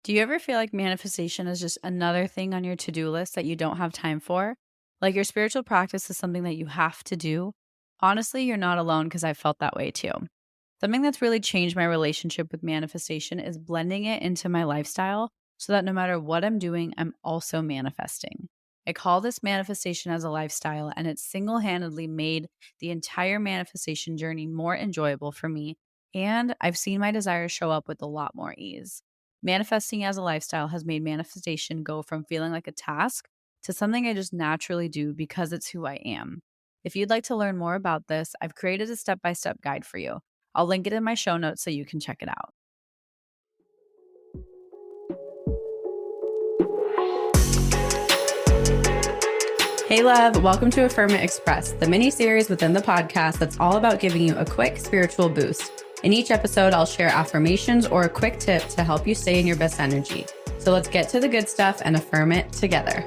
Do you ever feel like manifestation is just another thing on your to-do list that you don't have time for? Like your spiritual practice is something that you have to do? Honestly, you're not alone because I felt that way too. Something that's really changed my relationship with manifestation is blending it into my lifestyle so that no matter what I'm doing, I'm also manifesting. I call this manifestation as a lifestyle, and it's single handedly made the entire manifestation journey more enjoyable for me. And I've seen my desires show up with a lot more ease. Manifesting as a lifestyle has made manifestation go from feeling like a task to something I just naturally do because it's who I am. If you'd like to learn more about this, I've created a step by step guide for you. I'll link it in my show notes so you can check it out. Hey, love, welcome to Affirm It Express, the mini series within the podcast that's all about giving you a quick spiritual boost. In each episode, I'll share affirmations or a quick tip to help you stay in your best energy. So let's get to the good stuff and affirm it together.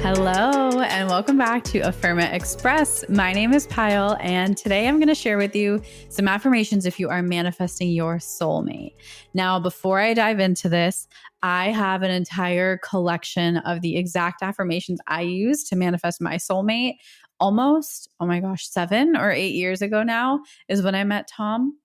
Hello, and welcome back to Affirm It Express. My name is Pyle, and today I'm going to share with you some affirmations if you are manifesting your soulmate. Now, before I dive into this, I have an entire collection of the exact affirmations I use to manifest my soulmate. Almost, oh my gosh, 7 or 8 years ago now is when I met Tom.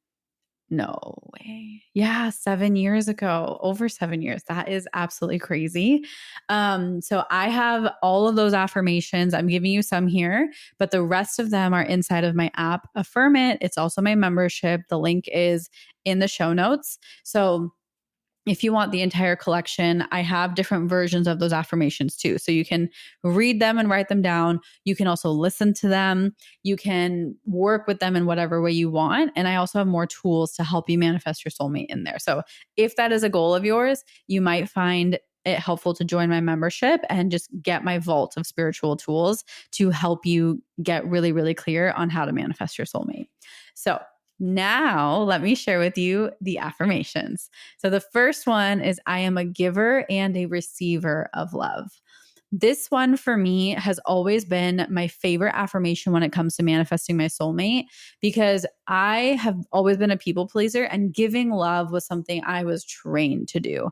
No way. Yeah, 7 years ago, over 7 years. That is absolutely crazy. So I have all of those affirmations. I'm giving you some here, but the rest of them are inside of my app, Affirm It. It's also my membership. The link is in the show notes. So if you want the entire collection, I have different versions of those affirmations too. So you can read them and write them down. You can also listen to them. You can work with them in whatever way you want. And I also have more tools to help you manifest your soulmate in there. So if that is a goal of yours, you might find it helpful to join my membership and just get my vault of spiritual tools to help you get really, really clear on how to manifest your soulmate. So now, let me share with you the affirmations. So, the first one is I am a giver and a receiver of love. This one for me has always been my favorite affirmation when it comes to manifesting my soulmate because I have always been a people pleaser, and giving love was something I was trained to do.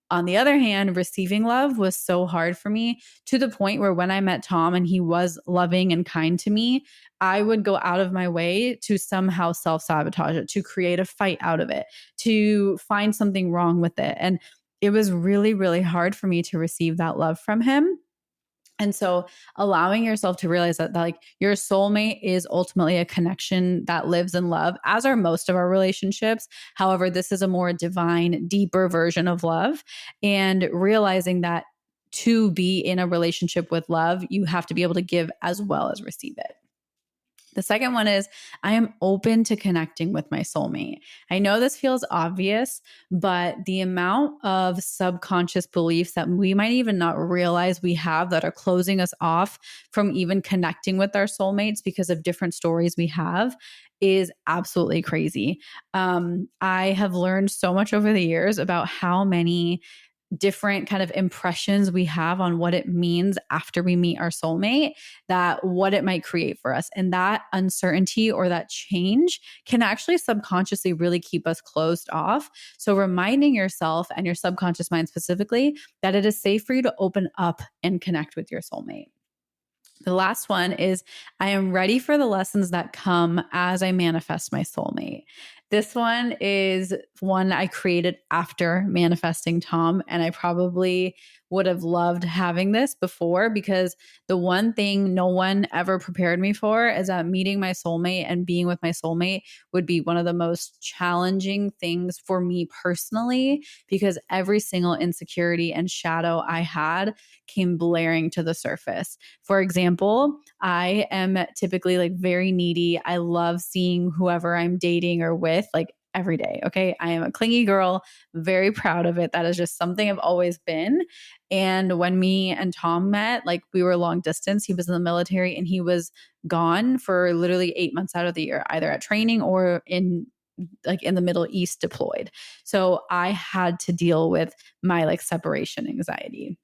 On the other hand, receiving love was so hard for me to the point where when I met Tom and he was loving and kind to me, I would go out of my way to somehow self sabotage it, to create a fight out of it, to find something wrong with it. And it was really, really hard for me to receive that love from him. And so allowing yourself to realize that like your soulmate is ultimately a connection that lives in love, as are most of our relationships. However, this is a more divine, deeper version of love. And realizing that to be in a relationship with love, you have to be able to give as well as receive it. The second one is I am open to connecting with my soulmate. I know this feels obvious, but the amount of subconscious beliefs that we might even not realize we have that are closing us off from even connecting with our soulmates because of different stories we have is absolutely crazy. I have learned so much over the years about how many different kind of impressions we have on what it means after we meet our soulmate, that what it might create for us. And that uncertainty or that change can actually subconsciously really keep us closed off. So reminding yourself and your subconscious mind specifically that it is safe for you to open up and connect with your soulmate. The last one is I am ready for the lessons that come as I manifest my soulmate. This one is one I created after manifesting Tom, and I probably would have loved having this before because the one thing no one ever prepared me for is that meeting my soulmate and being with my soulmate would be one of the most challenging things for me personally because every single insecurity and shadow I had came blaring to the surface. For example, I am typically like very needy. I love seeing whoever I'm dating or with like every day. Okay. I am a clingy girl, very proud of it. That is just something I've always been. And when me and Tom met, like we were long distance, he was in the military and he was gone for literally 8 months out of the year, either at training or in the Middle East deployed. So I had to deal with my like separation anxiety.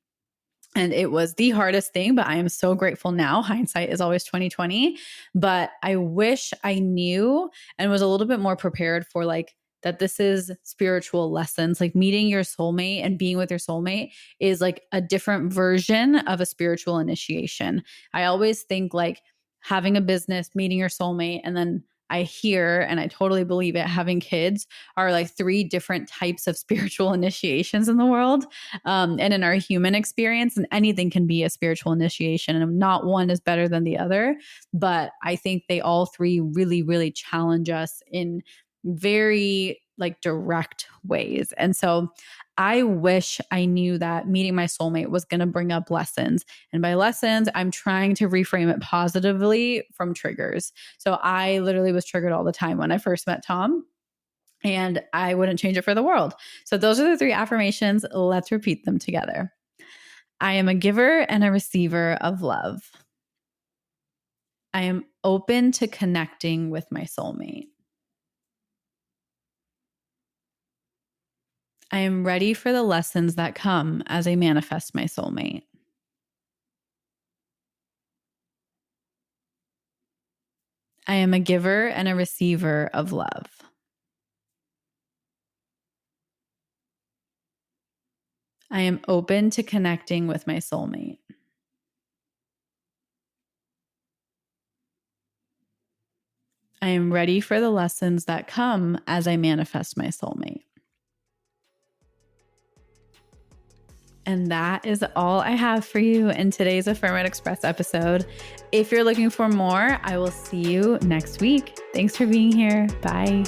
And it was the hardest thing, but I am so grateful now. Hindsight is always 2020. But I wish I knew and was a little bit more prepared for like that this is spiritual lessons. Like meeting your soulmate and being with your soulmate is like a different version of a spiritual initiation. I always think like having a business, meeting your soulmate, and then I hear, and I totally believe it, having kids are like three different types of spiritual initiations in the world, and in our human experience. And anything can be a spiritual initiation, and not one is better than the other. But I think they all three really, really challenge us in very like direct ways. And so I wish I knew that meeting my soulmate was going to bring up lessons. And by lessons, I'm trying to reframe it positively from triggers. So I literally was triggered all the time when I first met Tom, and I wouldn't change it for the world. So those are the three affirmations. Let's repeat them together. I am a giver and a receiver of love. I am open to connecting with my soulmate. I am ready for the lessons that come as I manifest my soulmate. I am a giver and a receiver of love. I am open to connecting with my soulmate. I am ready for the lessons that come as I manifest my soulmate. And that is all I have for you in today's Affirm It Express episode. If you're looking for more, I will see you next week. Thanks for being here. Bye.